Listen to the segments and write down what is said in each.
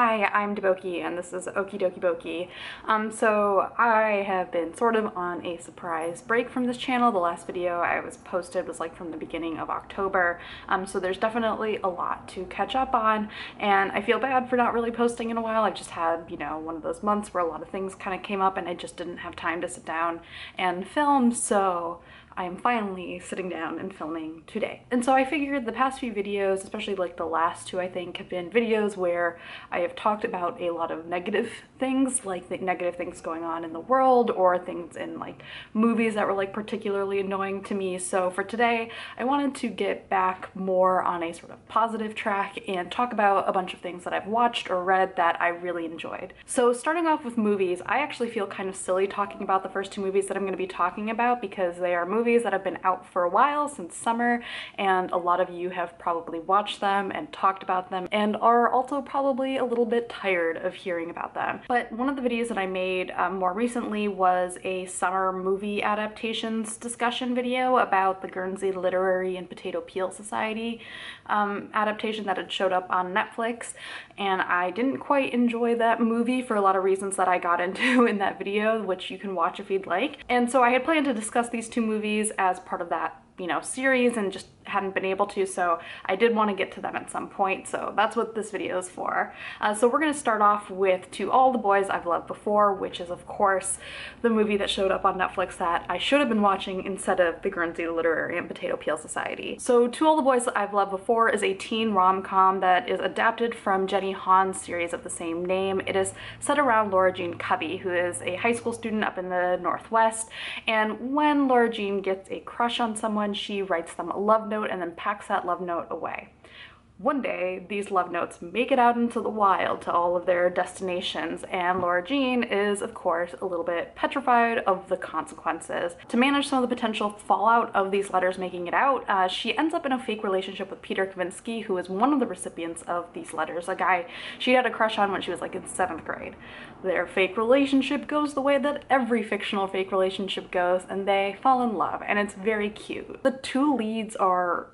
Hi, I'm Deboki and this is Okie Dokie Boki. So I have been sort of on a surprise break from this channel. The last video I was posted was like from the beginning of October. So there's definitely a lot to catch up on, and I feel bad for not really posting in a while. I've just had, one of those months where a lot of things kind of came up and I just didn't have time to sit down and film, so I'm finally sitting down and filming today. And so I figured the past few videos, especially like the last two, I think, have been videos where I have talked about a lot of negative things, like the negative things going on in the world or things in like movies that were like particularly annoying to me. So for today, I wanted to get back more on a sort of positive track and talk about a bunch of things that I've watched or read that I really enjoyed. So starting off with movies, I actually feel kind of silly talking about the first two movies that I'm going to be talking about because they are movies that have been out for a while, since summer, and a lot of you have probably watched them and talked about them and are also probably a little bit tired of hearing about them. But one of the videos that I made more recently was a summer movie adaptations discussion video about the Guernsey Literary and Potato Peel Society adaptation that had showed up on Netflix, and I didn't quite enjoy that movie for a lot of reasons that I got into in that video, which you can watch if you'd like. And so I had planned to discuss these two movies as part of that series and just hadn't been able to, so I did want to get to them at some point, so that's what this video is for. So we're going to start off with To All the Boys I've Loved Before, which is of course the movie that showed up on Netflix that I should have been watching instead of the Guernsey Literary and Potato Peel Society. So To All the Boys I've Loved Before is a teen rom-com that is adapted from Jenny Han's series of the same name. It is set around Laura Jean Cubby, who is a high school student up in the Northwest, and when Laura Jean gets a crush on someone, she writes them a love note and then packs that love note away. One day, these love notes make it out into the wild to all of their destinations, and Laura Jean is, of course, a little bit petrified of the consequences. To manage some of the potential fallout of these letters making it out, she ends up in a fake relationship with Peter Kavinsky, who is one of the recipients of these letters, a guy she had a crush on when she was like in 7th grade. Their fake relationship goes the way that every fictional fake relationship goes, and they fall in love, and it's very cute. The two leads are,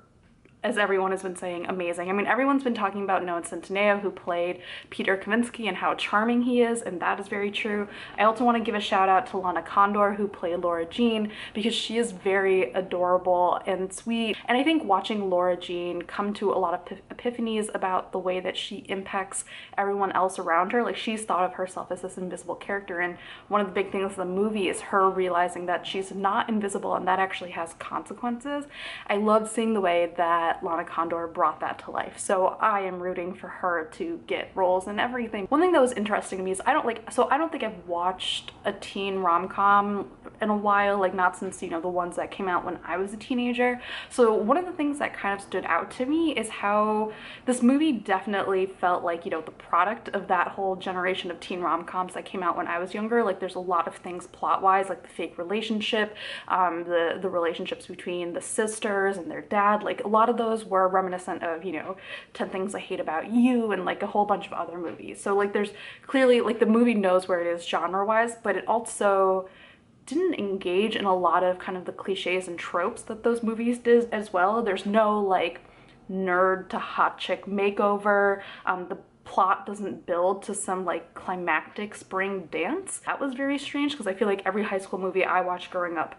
as everyone has been saying, amazing. I mean, everyone's been talking about Noah Centineo, who played Peter Kavinsky, and how charming he is, and that is very true. I also want to give a shout out to Lana Condor, who played Laura Jean, because she is very adorable and sweet. And I think watching Laura Jean come to a lot of epiphanies about the way that she impacts everyone else around her, like she's thought of herself as this invisible character, and one of the big things of the movie is her realizing that she's not invisible and that actually has consequences. I love seeing the way that Lana Condor brought that to life, so I am rooting for her to get roles and everything. One thing that was interesting to me is I don't think I've watched a teen rom-com in a while, like not since the ones that came out when I was a teenager. So one of the things that kind of stood out to me is how this movie definitely felt like the product of that whole generation of teen rom-coms that came out when I was younger. Like there's a lot of things plot-wise, like the fake relationship, the relationships between the sisters and their dad, like a lot of those were reminiscent of 10 Things I Hate About You and like a whole bunch of other movies. So like there's clearly, like, the movie knows where it is genre-wise, but it also didn't engage in a lot of kind of the cliches and tropes that those movies did as well. There's no like nerd to hot chick makeover. The plot doesn't build to some like climactic spring dance. That was very strange because I feel like every high school movie I watched growing up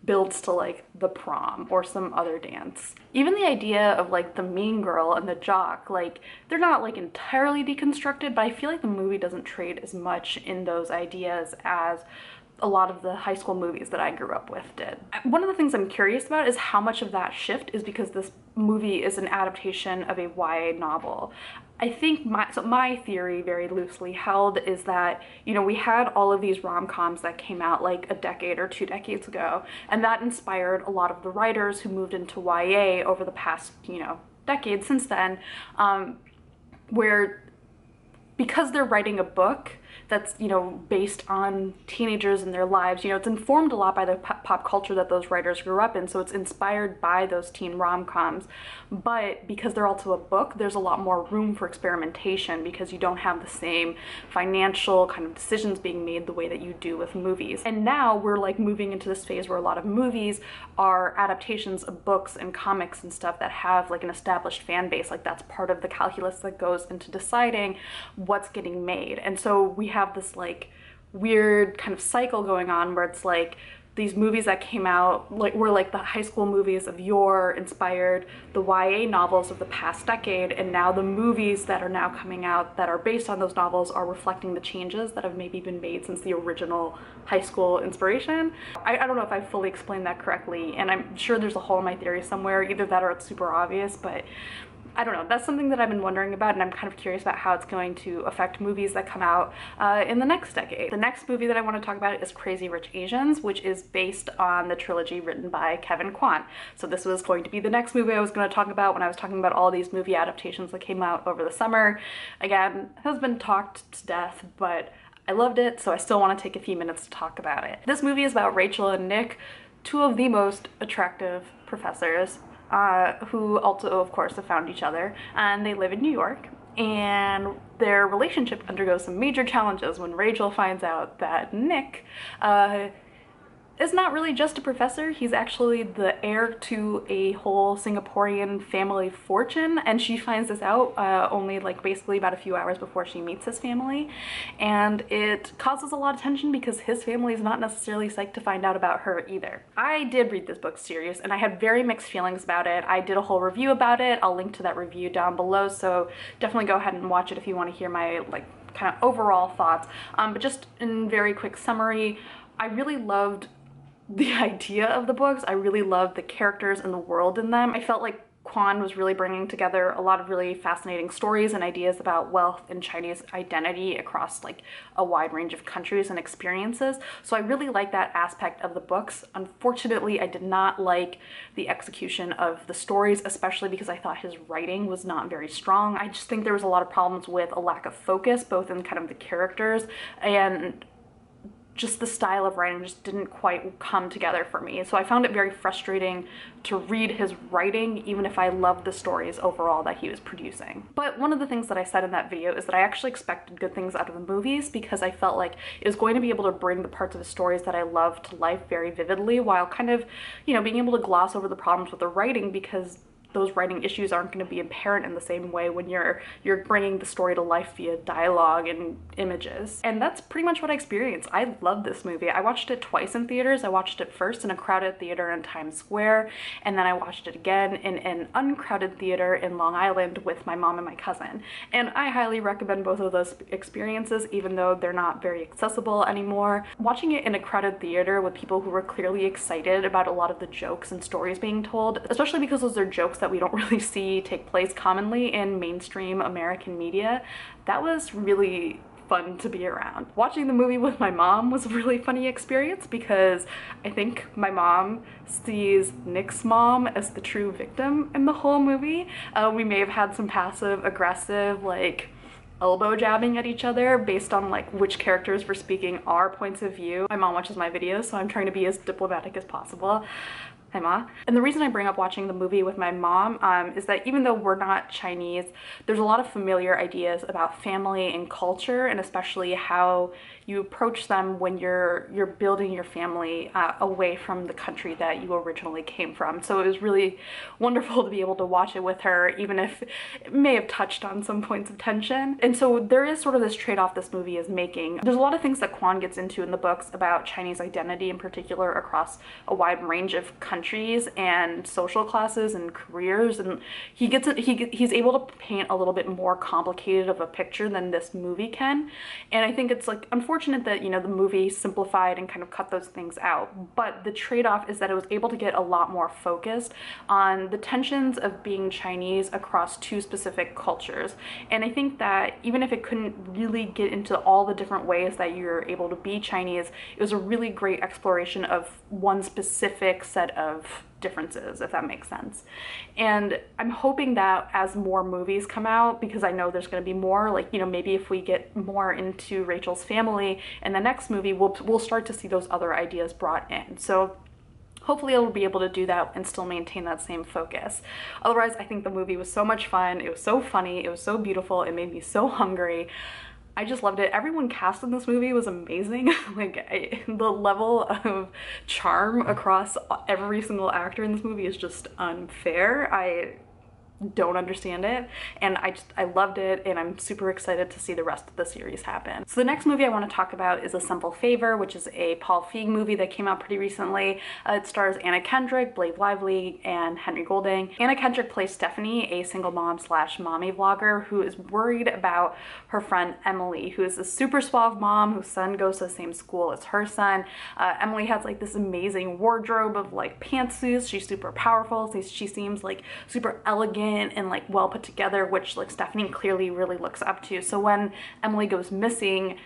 builds to like the prom or some other dance. Even the idea of like the mean girl and the jock, like they're not like entirely deconstructed, but I feel like the movie doesn't trade as much in those ideas as a lot of the high school movies that I grew up with did. One of the things I'm curious about is how much of that shift is because this movie is an adaptation of a YA novel. I think my theory, very loosely held, is that we had all of these rom-coms that came out like a decade or 2 decades ago, and that inspired a lot of the writers who moved into YA over the past decade since then, where because they're writing a book, that's, you know, based on teenagers and their lives. You know, it's informed a lot by the pop culture that those writers grew up in, so it's inspired by those teen rom-coms. But because they're also a book, there's a lot more room for experimentation because you don't have the same financial kind of decisions being made the way that you do with movies. And now we're like moving into this phase where a lot of movies are adaptations of books and comics and stuff that have like an established fan base. Like that's part of the calculus that goes into deciding what's getting made. And so we have this like weird kind of cycle going on where it's like these movies that came out like were like the high school movies of yore inspired the YA novels of the past decade, and now the movies that are now coming out that are based on those novels are reflecting the changes that have maybe been made since the original high school inspiration. I don't know if I fully explained that correctly, and I'm sure there's a hole in my theory somewhere, either that or it's super obvious, but I don't know. That's something that I've been wondering about, and I'm kind of curious about how it's going to affect movies that come out in the next decade. The next movie that I want to talk about is Crazy Rich Asians, which is based on the trilogy written by Kevin Kwan. So this was going to be the next movie I was going to talk about when I was talking about all these movie adaptations that came out over the summer. Again, it has been talked to death, but I loved it, so I still want to take a few minutes to talk about it. This movie is about Rachel and Nick, two of the most attractive professors who also, of course, have found each other, and they live in New York, and their relationship undergoes some major challenges when Rachel finds out that Nick is not really just a professor. He's actually the heir to a whole Singaporean family fortune, and she finds this out only like basically about a few hours before she meets his family, and it causes a lot of tension because his family is not necessarily psyched to find out about her either. I did read this book series and I had very mixed feelings about it. I did a whole review about it. I'll link to that review down below, so definitely go ahead and watch it if you want to hear my like kind of overall thoughts. But just in very quick summary, I really loved the idea of the books. I really loved the characters and the world in them. I felt like Kwan was really bringing together a lot of really fascinating stories and ideas about wealth and Chinese identity across like a wide range of countries and experiences. So I really like that aspect of the books. Unfortunately, I did not like the execution of the stories, especially because I thought his writing was not very strong. I just think there was a lot of problems with a lack of focus, both in kind of the characters and just the style of writing just didn't quite come together for me. So I found it very frustrating to read his writing, even if I loved the stories overall that he was producing. But one of the things that I said in that video is that I actually expected good things out of the movies because I felt like it was going to be able to bring the parts of the stories that I love to life very vividly, while kind of, you know, being able to gloss over the problems with the writing, because those writing issues aren't going to be apparent in the same way when you're bringing the story to life via dialogue and images. And that's pretty much what I experienced. I love this movie. I watched it twice in theaters. I watched it first in a crowded theater in Times Square, and then I watched it again in an uncrowded theater in Long Island with my mom and my cousin. And I highly recommend both of those experiences, even though they're not very accessible anymore. Watching it in a crowded theater with people who were clearly excited about a lot of the jokes and stories being told, especially because those are jokes that we don't really see take place commonly in mainstream American media, that was really fun to be around. Watching the movie with my mom was a really funny experience because I think my mom sees Nick's mom as the true victim in the whole movie. We may have had some passive aggressive like elbow jabbing at each other based on like which characters were speaking our points of view. My mom watches my videos, so I'm trying to be as diplomatic as possible. Hi, Ma. And the reason I bring up watching the movie with my mom is that even though we're not Chinese, there's a lot of familiar ideas about family and culture, and especially how you approach them when you're building your family away from the country that you originally came from. So it was really wonderful to be able to watch it with her, even if it may have touched on some points of tension. And so there is sort of this trade-off this movie is making. There's a lot of things that Kwan gets into in the books about Chinese identity in particular across a wide range of countries and social classes and careers, and he's able to paint a little bit more complicated of a picture than this movie can. And I think it's like unfortunate that, you know, the movie simplified and kind of cut those things out, but the trade-off is that it was able to get a lot more focused on the tensions of being Chinese across two specific cultures. And I think that even if it couldn't really get into all the different ways that you're able to be Chinese, it was a really great exploration of one specific set of of differences, if that makes sense. And I'm hoping that as more movies come out, because I know there's going to be more, like, you know, maybe if we get more into Rachel's family in the next movie, we'll start to see those other ideas brought in. So hopefully I'll be able to do that and still maintain that same focus. Otherwise, I think the movie was so much fun. It was so funny. It was so beautiful. It made me so hungry. I just loved it. Everyone cast in this movie was amazing. Like, the level of charm across every single actor in this movie is just unfair. I don't understand it, and I loved it, and I'm super excited to see the rest of the series happen. So the next movie I want to talk about is A Simple Favor, which is a Paul Feig movie that came out pretty recently. It stars Anna Kendrick, Blake Lively, and Henry Golding. Anna Kendrick plays Stephanie, a single mom slash mommy vlogger who is worried about her friend Emily, who is a super suave mom whose son goes to the same school as her son. Emily has like this amazing wardrobe of like pantsuits. She's super powerful. She seems like super elegant and like well put together, which like Stephanie clearly really looks up to. So when Emily goes missing,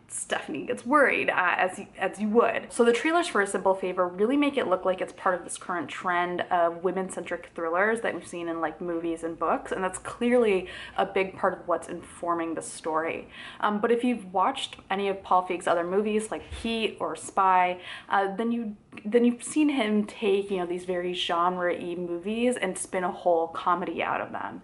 Stephanie gets worried, as you would. So the trailers for A Simple Favor really make it look like it's part of this current trend of women-centric thrillers that we've seen in like movies and books, and that's clearly a big part of what's informing the story. But if you've watched any of Paul Feig's other movies like Heat or Spy, then you've seen him take, you know, these very genre-y movies and spin a whole comedy out of them.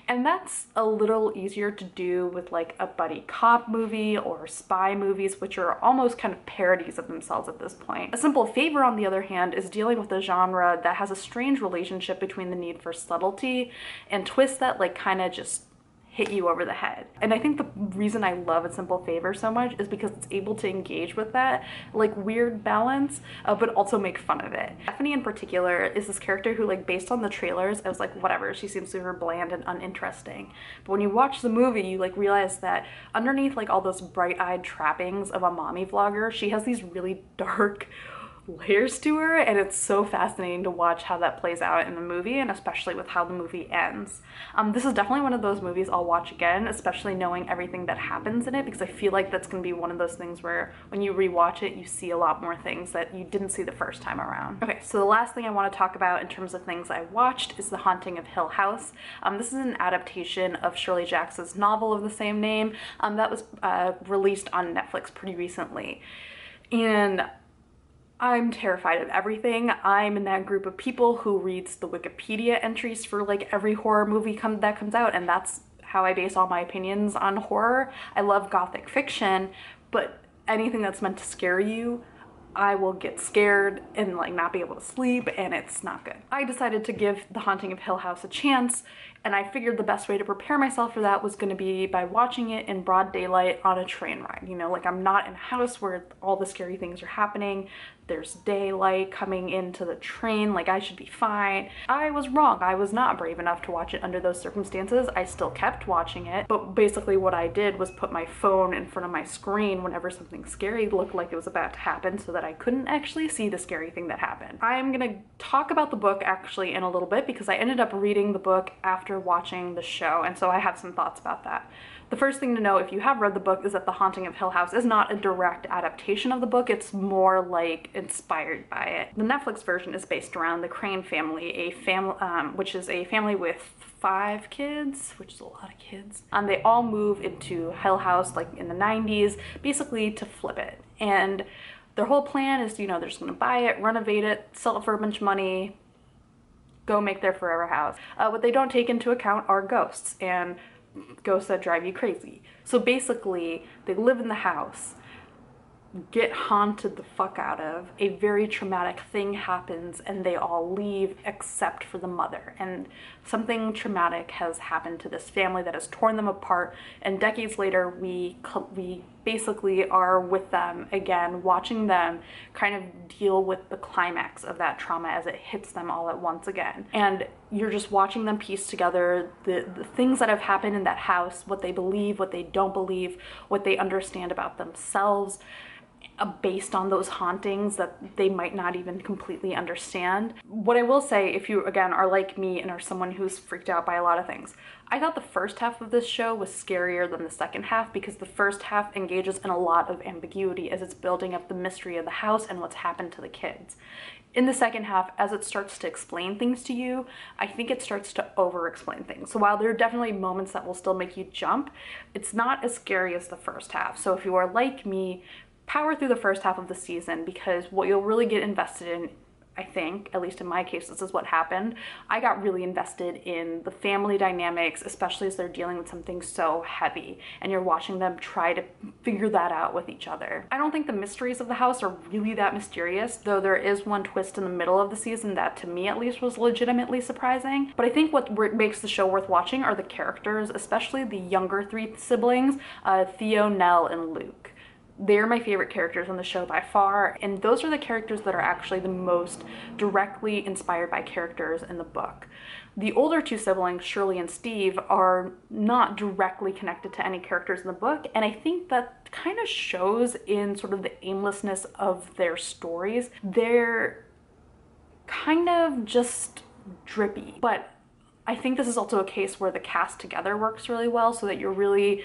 And that's a little easier to do with like a buddy cop movie or spy movies, which are almost kind of parodies of themselves at this point. A Simple Favor, on the other hand, is dealing with a genre that has a strange relationship between the need for subtlety and twists that like kind of just hit you over the head. And I think the reason I love A Simple Favor so much is because it's able to engage with that like weird balance, but also make fun of it. Stephanie in particular is this character who, like, based on the trailers, I was like, whatever, she seems super bland and uninteresting. But when you watch the movie, you like realize that underneath like all those bright-eyed trappings of a mommy vlogger, she has these really dark layers to her, and it's so fascinating to watch how that plays out in the movie, and especially with how the movie ends. This is definitely one of those movies I'll watch again, especially knowing everything that happens in it, because I feel like that's going to be one of those things where when you rewatch it, you see a lot more things that you didn't see the first time around. Okay, so the last thing I want to talk about in terms of things I watched is The Haunting of Hill House. This is an adaptation of Shirley Jackson's novel of the same name that was released on Netflix pretty recently. And I'm terrified of everything. I'm in that group of people who reads the Wikipedia entries for like every horror movie that comes out, and that's how I base all my opinions on horror. I love gothic fiction, but anything that's meant to scare you, I will get scared and like not be able to sleep, and it's not good. I decided to give The Haunting of Hill House a chance, and I figured the best way to prepare myself for that was going to be by watching it in broad daylight on a train ride. You know, like, I'm not in a house where all the scary things are happening. There's daylight coming into the train, like I should be fine. I was wrong. I was not brave enough to watch it under those circumstances. I still kept watching it, but basically what I did was put my phone in front of my screen whenever something scary looked like it was about to happen so that I couldn't actually see the scary thing that happened. I'm gonna talk about the book actually in a little bit because I ended up reading the book after watching the show, and so I have some thoughts about that. The first thing to know if you have read the book is that The Haunting of Hill House is not a direct adaptation of the book, it's more like inspired by it. The Netflix version is based around the Crane family, which is a family with 5 kids, which is a lot of kids. They all move into Hill House like in the 90s, basically to flip it. And their whole plan is, you know, they're just gonna buy it, renovate it, sell it for a bunch of money, go make their forever house. What they don't take into account are ghosts, and ghosts that drive you crazy. So basically, they live in the house, get haunted the fuck out of, a very traumatic thing happens, and they all leave except for the mother. And something traumatic has happened to this family that has torn them apart, and decades later we basically are with them again, watching them kind of deal with the climax of that trauma as it hits them all at once again. And you're just watching them piece together the things that have happened in that house, what they believe, what they don't believe, what they understand about themselves. based on those hauntings that they might not even completely understand. What I will say, if you again are like me and are someone who's freaked out by a lot of things, I thought the first half of this show was scarier than the second half, because the first half engages in a lot of ambiguity as it's building up the mystery of the house and what's happened to the kids. In the second half, as it starts to explain things to you, I think it starts to over-explain things. So while there are definitely moments that will still make you jump, it's not as scary as the first half. So if you are like me, power through the first half of the season, because what you'll really get invested in, I think, at least in my case, this is what happened. I got really invested in the family dynamics, especially as they're dealing with something so heavy and you're watching them try to figure that out with each other. I don't think the mysteries of the house are really that mysterious, though there is one twist in the middle of the season that, to me at least, was legitimately surprising. But I think what makes the show worth watching are the characters, especially the younger three siblings, Theo, Nell, and Luke. They're my favorite characters on the show by far, and those are the characters that are actually the most directly inspired by characters in the book. The older two siblings, Shirley and Steve, are not directly connected to any characters in the book, and I think that kind of shows in sort of the aimlessness of their stories. They're kind of just drippy, but I think this is also a case where the cast together works really well, so that you're really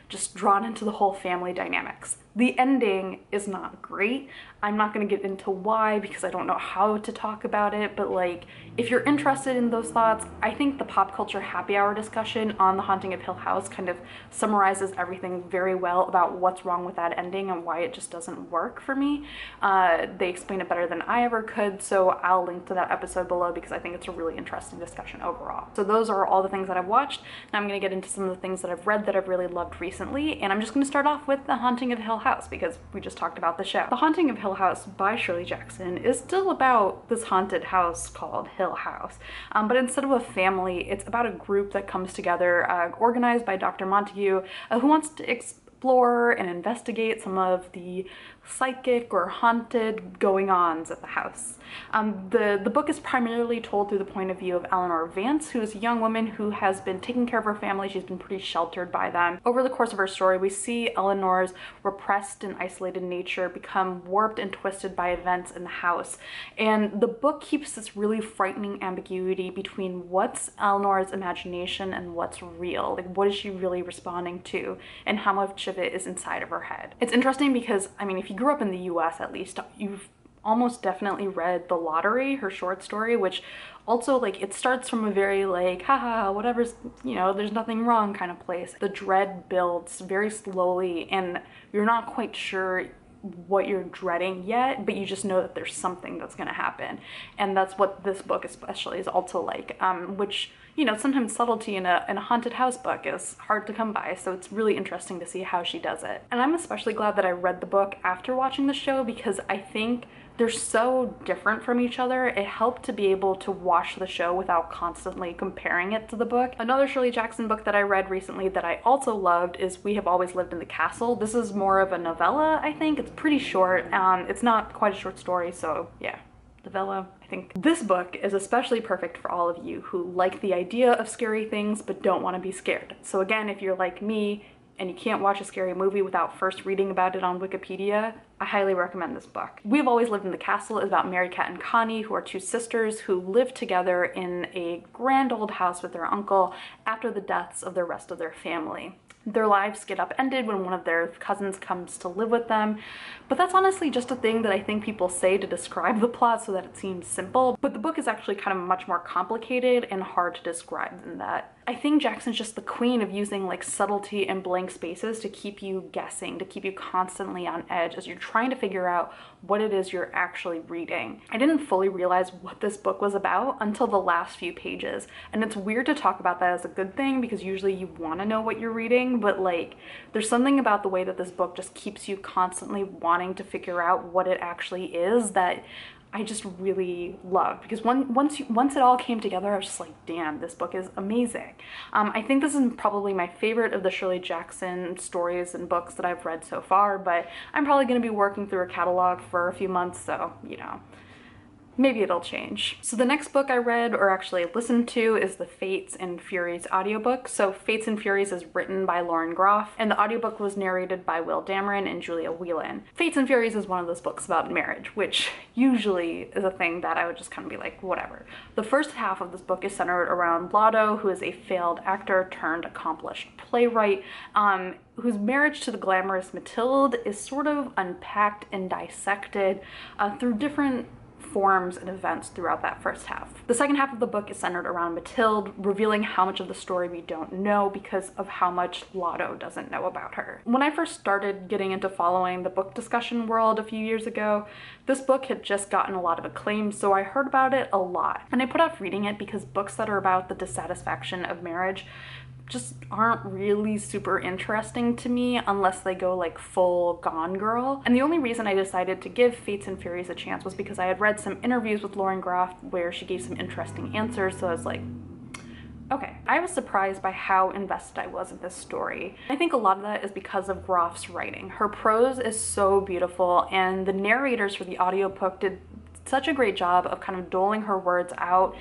just drawn into the whole family dynamics. The ending is not great. I'm not going to get into why, because I don't know how to talk about it, but like, if you're interested in those thoughts, I think the pop culture happy hour discussion on The Haunting of Hill House kind of summarizes everything very well about what's wrong with that ending and why it just doesn't work for me. They explain it better than I ever could, so I'll link to that episode below, because I think it's a really interesting discussion overall. So those are all the things that I've watched. Now I'm going to get into some of the things that I've read that I've really loved recently, and I'm just going to start off with The Haunting of Hill House, because we just talked about the show. The Haunting of Hill House by Shirley Jackson is still about this haunted house called Hill House, but instead of a family, it's about a group that comes together, organized by Dr. Montague, who wants to explore and investigate some of the psychic or haunted going-ons at the house. The book is primarily told through the point of view of Eleanor Vance, who is a young woman who has been taking care of her family. She's been pretty sheltered by them. Over the course of her story, we see Eleanor's repressed and isolated nature become warped and twisted by events in the house. And the book keeps this really frightening ambiguity between what's Eleanor's imagination and what's real. Like, what is she really responding to, and how much of it is inside of her head. It's interesting because, I mean, if you grew up in the US at least, you've almost definitely read The Lottery, her short story, which also, like, it starts from a very like, haha, whatever's, you know, there's nothing wrong kind of place. The dread builds very slowly and you're not quite sure what you're dreading yet, but you just know that there's something that's going to happen. And that's what this book especially is also like, which, you know, sometimes subtlety in a haunted house book is hard to come by, so it's really interesting to see how she does it. And I'm especially glad that I read the book after watching the show, because I think they're so different from each other. It helped to be able to watch the show without constantly comparing it to the book. Another Shirley Jackson book that I read recently that I also loved is We Have Always Lived in the Castle. This is more of a novella, I think. It's pretty short. It's not quite a short story, so yeah. Novella, I think. This book is especially perfect for all of you who like the idea of scary things but don't want to be scared. So again, if you're like me and you can't watch a scary movie without first reading about it on Wikipedia, I highly recommend this book. We've Always Lived in the Castle is about Mary Cat and Connie, who are two sisters who live together in a grand old house with their uncle after the deaths of the rest of their family. Their lives get upended when one of their cousins comes to live with them, but that's honestly just a thing that I think people say to describe the plot so that it seems simple, but the book is actually kind of much more complicated and hard to describe than that. I think Jackson's just the queen of using like subtlety and blank spaces to keep you guessing, to keep you constantly on edge as you're trying to figure out what it is you're actually reading. I didn't fully realize what this book was about until the last few pages, and it's weird to talk about that as a good thing because usually you want to know what you're reading, but like there's something about the way that this book just keeps you constantly wanting to figure out what it actually is that I just really loved, because once it all came together, I was just like, damn, this book is amazing. I think this is probably my favorite of the Shirley Jackson stories and books that I've read so far, but I'm probably going to be working through a catalog for a few months, so, you know, maybe it'll change. So the next book I read, or actually listened to, is the Fates and Furies audiobook. So Fates and Furies is written by Lauren Groff, and the audiobook was narrated by Will Dameron and Julia Whelan. Fates and Furies is one of those books about marriage, which usually is a thing that I would just kind of be like, whatever. The first half of this book is centered around Lotto, who is a failed actor turned accomplished playwright, whose marriage to the glamorous Mathilde is sort of unpacked and dissected through different forms and events throughout that first half. The second half of the book is centered around Mathilde, revealing how much of the story we don't know because of how much Lotto doesn't know about her. When I first started getting into following the book discussion world a few years ago, this book had just gotten a lot of acclaim, so I heard about it a lot. And I put off reading it because books that are about the dissatisfaction of marriage just aren't really super interesting to me unless they go like full Gone Girl. And the only reason I decided to give Fates and Furies a chance was because I had read some interviews with Lauren Groff where she gave some interesting answers, so I was like, okay. I was surprised by how invested I was in this story. I think a lot of that is because of Groff's writing. Her prose is so beautiful, and the narrators for the audiobook did such a great job of kind of doling her words out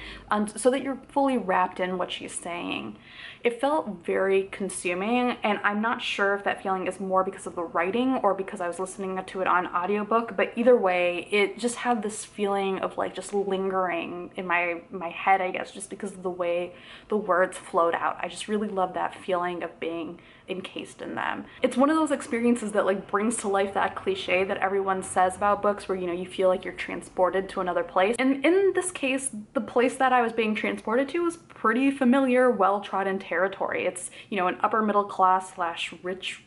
so that you're fully wrapped in what she's saying. It felt very consuming, and I'm not sure if that feeling is more because of the writing or because I was listening to it on audiobook, but either way, it just had this feeling of like just lingering in my head, I guess, just because of the way the words flowed out. I just really love that feeling of being encased in them. It's one of those experiences that like brings to life that cliche that everyone says about books where, you know, you feel like you're transported to another place. And in this case, the place that I was being transported to was pretty familiar, well-trodden territory. It's, you know, an upper middle class / rich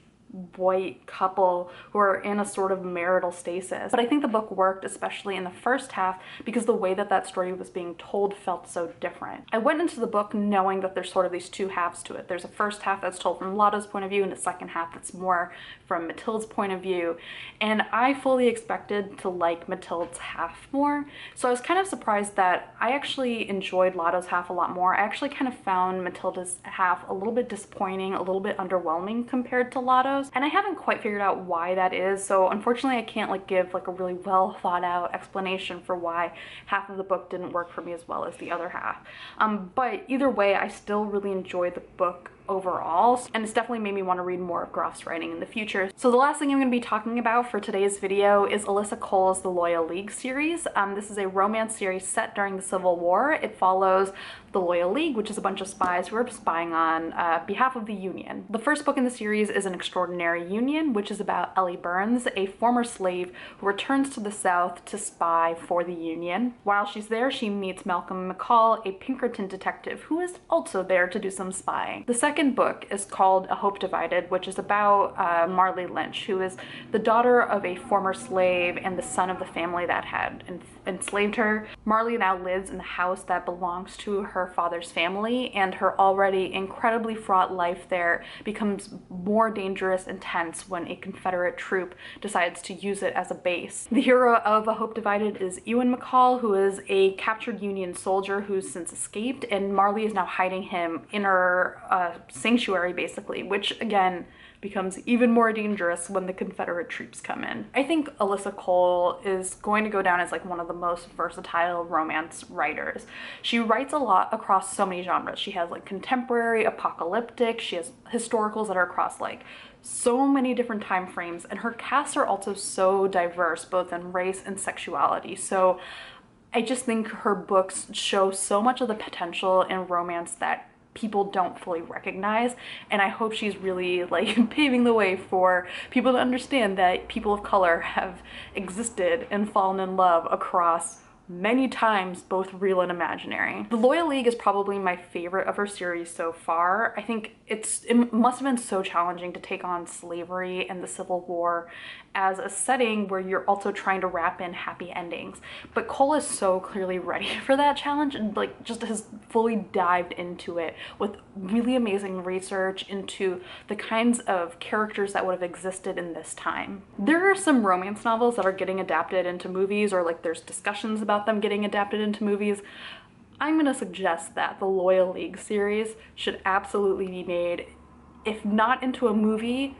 white couple who are in a sort of marital stasis. But I think the book worked, especially in the first half, because the way that that story was being told felt so different. I went into the book knowing that there's sort of these two halves to it. There's a first half that's told from Lotto's point of view and a second half that's more from Mathilde's point of view. And I fully expected to like Mathilde's half more. So I was kind of surprised that I actually enjoyed Lotto's half a lot more. I actually kind of found Mathilde's half a little bit disappointing, a little bit underwhelming compared to Lotto's. And I haven't quite figured out why that is, so unfortunately I can't like give like a really well thought out explanation for why half of the book didn't work for me as well as the other half. But either way, I still really enjoyed the book overall, and it's definitely made me want to read more of Groff's writing in the future. So the last thing I'm going to be talking about for today's video is Alyssa Cole's The Loyal League series. This is a romance series set during the Civil War. It follows the Loyal League, which is a bunch of spies who are spying on behalf of the Union. The first book in the series is An Extraordinary Union, which is about Ellie Burns, a former slave who returns to the South to spy for the Union. While she's there, she meets Malcolm McCall, a Pinkerton detective who is also there to do some spying. The second book is called A Hope Divided, which is about Marley Lynch, who is the daughter of a former slave and the son of the family that had enslaved her. Marley now lives in the house that belongs to her father's family, and her already incredibly fraught life there becomes more dangerous and tense when a Confederate troop decides to use it as a base. The hero of A Hope Divided is Ewan McCall, who is a captured Union soldier who's since escaped, and Marley is now hiding him in her sanctuary, basically, which again becomes even more dangerous when the Confederate troops come in. I think Alyssa Cole is going to go down as like one of the most versatile romance writers. She writes a lot across so many genres. She has like contemporary, apocalyptic, she has historicals that are across like so many different time frames, and her casts are also so diverse, both in race and sexuality. So I just think her books show so much of the potential in romance that people don't fully recognize, and I hope she's really like paving the way for people to understand that people of color have existed and fallen in love across many times, both real and imaginary. The Loyal League is probably my favorite of her series so far. I think it must have been so challenging to take on slavery and the Civil War as a setting where you're also trying to wrap in happy endings. But Cole is so clearly ready for that challenge and like just has fully dived into it with really amazing research into the kinds of characters that would have existed in this time. There are some romance novels that are getting adapted into movies, or like there's discussions about them getting adapted into movies. I'm gonna suggest that the Loyal League series should absolutely be made, if not into a movie,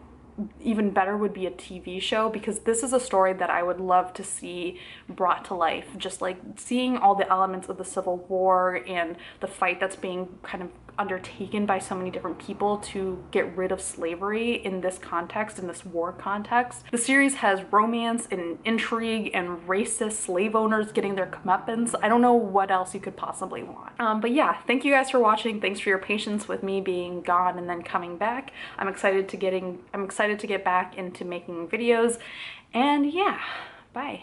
even better would be a TV show, because this is a story that I would love to see brought to life. Just like seeing all the elements of the Civil War and the fight that's being kind of undertaken by so many different people to get rid of slavery in this context, in this war context. The series has romance and intrigue and racist slave owners getting their comeuppance. I don't know what else you could possibly want. But yeah, thank you guys for watching. Thanks for your patience with me being gone and then coming back. I'm excited to get back into making videos, and yeah, bye.